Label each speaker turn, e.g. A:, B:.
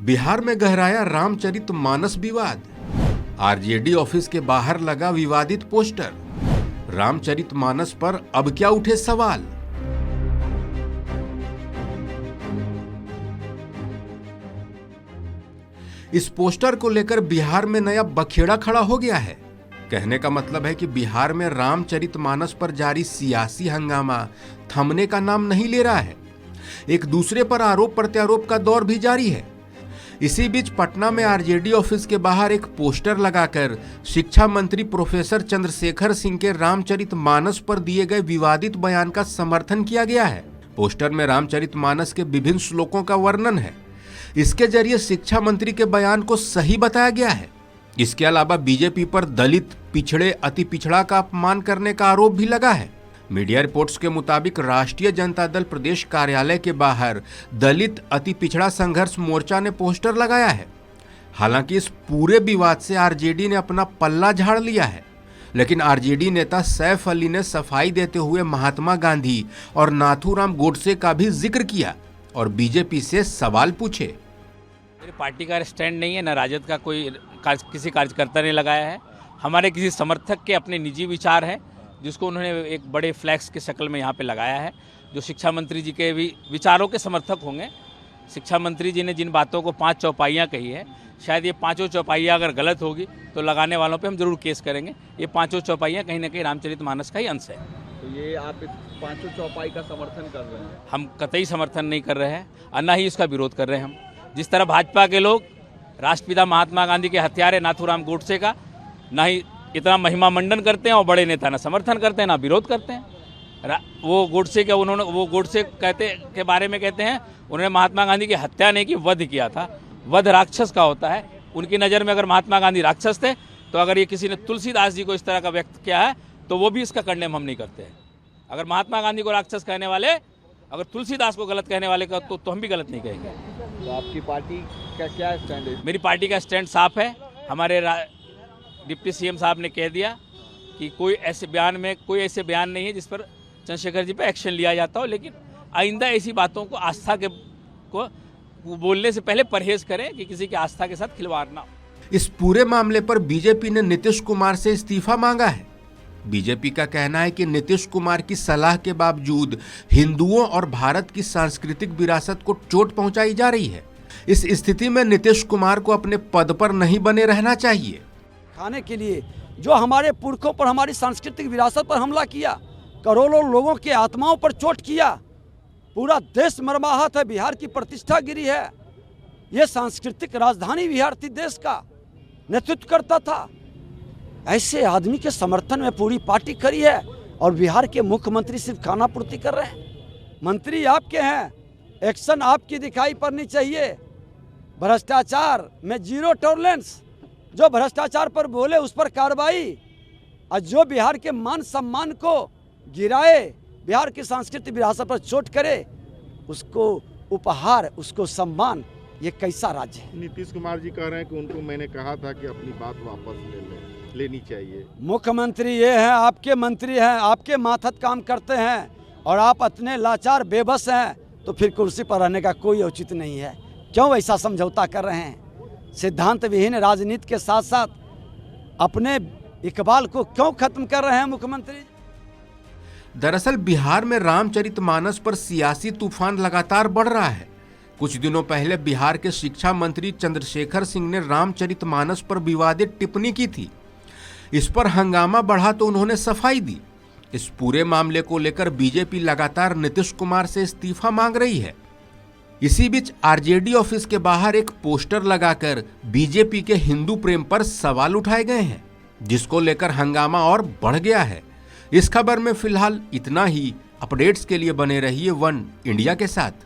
A: बिहार में गहराया रामचरितमानस विवाद। RJD office के बाहर लगा विवादित पोस्टर। रामचरितमानस पर अब क्या उठे सवाल। इस पोस्टर को लेकर बिहार में नया बखेड़ा खड़ा हो गया है। कहने का मतलब है कि बिहार में रामचरितमानस पर जारी सियासी हंगामा थमने का नाम नहीं ले रहा है। एक दूसरे पर आरोप प्रत्यारोप का दौर भी जारी है। इसी बीच पटना में आरजेडी ऑफिस के बाहर एक पोस्टर लगाकर शिक्षा मंत्री प्रोफेसर चंद्रशेखर सिंह के रामचरितमानस पर दिए गए विवादित बयान का समर्थन किया गया है। पोस्टर में रामचरितमानस के विभिन्न श्लोकों का वर्णन है। इसके जरिए शिक्षा मंत्री के बयान को सही बताया गया है। इसके अलावा बीजेपी पर दलित, पिछड़े, अति पिछड़ा का अपमान करने का आरोप भी लगा है। मीडिया रिपोर्ट्स के मुताबिक राष्ट्रीय जनता दल प्रदेश कार्यालय के बाहर दलित अति पिछड़ा संघर्ष मोर्चा ने पोस्टर लगाया है। हालांकि इस पूरे विवाद से आरजेडी ने अपना पल्ला झाड़ लिया है, लेकिन आरजेडी नेता सैफ अली ने सफाई देते हुए महात्मा गांधी और नाथूराम गोडसे का भी जिक्र किया और बीजेपी से सवाल पूछे।
B: मेरी पार्टी का स्टैंड नहीं है, न राजद का कोई किसी कार्यकर्ता ने लगाया है। हमारे किसी समर्थक के अपने निजी विचार हैं, जिसको उन्होंने एक बड़े फ्लैक्स के शक्ल में यहाँ पे लगाया है, जो शिक्षा मंत्री जी के भी विचारों के समर्थक होंगे। शिक्षा मंत्री जी ने जिन बातों को 5 चौपाइयाँ कही है, शायद ये 5 चौपाइयाँ अगर गलत होगी तो लगाने वालों पे हम जरूर केस करेंगे। ये 5 चौपाइयाँ कहीं ना कहीं रामचरितमानस का ही अंश है।
C: तो ये आप 5 चौपाई का समर्थन कर रहे हैं?
B: हम कतई समर्थन नहीं कर रहे हैं और न ही इसका विरोध कर रहे हैं। हम जिस तरह भाजपा के लोग राष्ट्रपिता महात्मा गांधी के हत्यारे नाथूराम गोडसे का न ही इतना महिमा मंडन करते हैं और बड़े नेता ना समर्थन करते हैं ना विरोध करते हैं। वो गोडसे के वो गोडसे के बारे में कहते हैं उन्होंने महात्मा गांधी की हत्या नहीं की, वध किया था। वध राक्षस का होता है। उनकी नज़र में अगर महात्मा गांधी राक्षस थे तो अगर ये किसी ने तुलसीदास जी को इस तरह का व्यक्त किया है तो वो भी इसका कंडेम हम नहीं करते हैं। अगर महात्मा गांधी को राक्षस कहने वाले, अगर तुलसीदास को गलत कहने वाले का तो हम भी गलत नहीं कहेंगे।
C: तो आपकी पार्टी का क्या स्टैंड है?
B: मेरी पार्टी का स्टैंड साफ है। हमारे डिप्टी सीएम साहब ने कह दिया कि कोई ऐसे बयान नहीं है जिस पर चंद्रशेखर जी पे एक्शन लिया जाता हो, लेकिन आइंदा ऐसी बातों को आस्था के को बोलने से पहले परहेज करें कि किसी की आस्था के साथ खिलवाड़ ना हो।
A: इस पूरे मामले पर बीजेपी ने नीतीश कुमार से इस्तीफा मांगा है। बीजेपी का कहना है कि नीतीश कुमार की सलाह के बावजूद हिंदुओं और भारत की सांस्कृतिक विरासत को चोट पहुंचाई जा रही है। इस स्थिति में नीतीश कुमार को अपने पद पर नहीं बने रहना चाहिए।
D: खाने के लिए जो हमारे पुरखों पर, हमारी सांस्कृतिक विरासत पर हमला किया, करोड़ों लोगों के आत्माओं पर चोट किया, पूरा देश मर्माहत है, बिहार की प्रतिष्ठा गिरी है। ये सांस्कृतिक राजधानी बिहार थी, देश का नेतृत्व करता था। ऐसे आदमी के समर्थन में पूरी पार्टी खड़ी है और बिहार के मुख्यमंत्री सिर्फ खाना पूर्ति कर रहे हैं। मंत्री आपके हैं, एक्शन आपकी दिखाई पड़नी चाहिए। भ्रष्टाचार में जीरो टॉलरेंस, जो भ्रष्टाचार पर बोले उस पर कार्रवाई, और जो बिहार के मान सम्मान को गिराए, बिहार की सांस्कृतिक विरासत पर चोट करे, उसको उपहार, उसको सम्मान, ये कैसा राज्य है?
E: नीतीश कुमार जी कह रहे हैं कि उनको मैंने कहा था कि अपनी बात वापस लेनी चाहिए।
D: मुख्यमंत्री ये हैं, आपके मंत्री हैं, आपके माथत काम करते हैं और आप इतने लाचार बेबस हैं, तो फिर कुर्सी पर रहने का कोई औचित्य नहीं है। क्यों ऐसा समझौता कर रहे हैं? सिद्धांत विहीन राजनीति के साथ साथ अपने इकबाल को क्यों खत्म कर रहे हैं मुख्यमंत्री?
A: दरअसल बिहार में रामचरितमानस पर सियासी तूफान लगातार बढ़ रहा है। कुछ दिनों पहले बिहार के शिक्षा मंत्री चंद्रशेखर सिंह ने रामचरितमानस पर विवादित टिप्पणी की थी। इस पर हंगामा बढ़ा तो उन्होंने सफाई दी। इस पूरे मामले को लेकर बीजेपी लगातार नीतीश कुमार से इस्तीफा मांग रही है। इसी बीच आरजेडी ऑफिस के बाहर एक पोस्टर लगाकर बीजेपी के हिंदू प्रेम पर सवाल उठाए गए हैं, जिसको लेकर हंगामा और बढ़ गया है। इस खबर में फिलहाल इतना ही। अपडेट्स के लिए बने रहिए वन इंडिया के साथ।